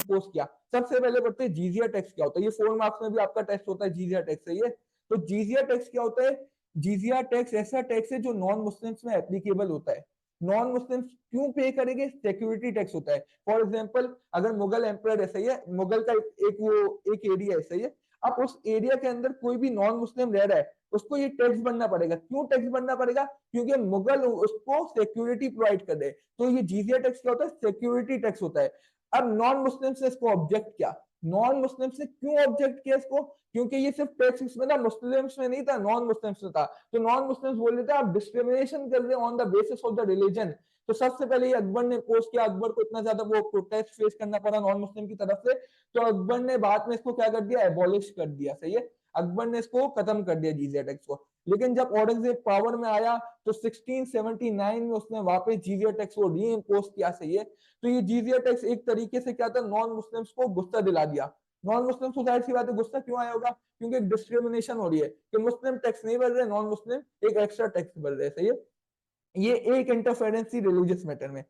Impose किया। सबसे पहले पढ़ते हैं जिजिया टैक्स क्या होता है। ये 4 मार्क्स में भी आपका टेस्ट होता है जिजिया टैक्स है ये। तो जिजिया टैक्स क्या होता है? जिजिया टैक्स ऐसा टैक्स है जो नॉन मुस्लिम्स में एप्लीकेबल होता है। नॉन मुस्लिम्स क्यों पे करेंगे? सिक्योरिटी टैक्स होता है। फॉर एग्जाम्पल अगर मुगल एम्पायर ऐसा ही है, मुगल का एक एरिया ऐसा ही है, अब उस एरिया के अंदर कोई भी नॉन मुस्लिम रह रहा है, उसको ये टैक्स भरना पड़ेगा। क्यों टैक्स भरना पड़ेगा? क्योंकि मुगल उसको सिक्योरिटी प्रोवाइड कर दे। तो ये जिजिया टैक्स क्या होता है? सिक्योरिटी टैक्स होता है। अब नॉन मुस्लिम्स ने इसको ऑब्जेक्ट किया। नॉन मुस्लिम्स ने क्यों ऑब्जेक्ट किया इसको? क्योंकि ये सिर्फ टैक्स में था, मुस्लिम्स में नहीं था, नॉन मुस्लिम्स में था। तो नॉन मुस्लिम्स बोल रहे थे आप डिस्क्रिमिनेशन कर रहे हैं on the basis of the religion. तो सबसे पहले ये अकबर ने पोस्ट किया। अकबर को इतना ज्यादा वो प्रोटेस्ट फेस करना पड़ा नॉन मुस्लिम की तरफ से, तो अकबर ने बाद में इसको क्या कर दिया? एबॉलिश कर दिया। सही है, अकबर ने इसको खत्म कर दिया जिजिया टैक्स को। लेकिन जब औरंगजेब पावर में आया तो 1679 में उसने वापस जिजिया टैक्स को री इम्पोज किया। सही है, तो ये जिजिया टैक्स एक तरीके से क्या था? नॉन मुस्लिम्स को गुस्सा दिला दिया। नॉन मुस्लिम को जाहिर सी बात है गुस्सा क्यों आया होगा? क्योंकि डिस्क्रिमिनेशन हो रही है कि मुस्लिम टैक्स नहीं भर रहे, नॉन मुस्लिम एक एक्स्ट्रा टैक्स भर रहे। सही है, ये एक इंटरफेरेंस थी रिलीजियस मैटर में।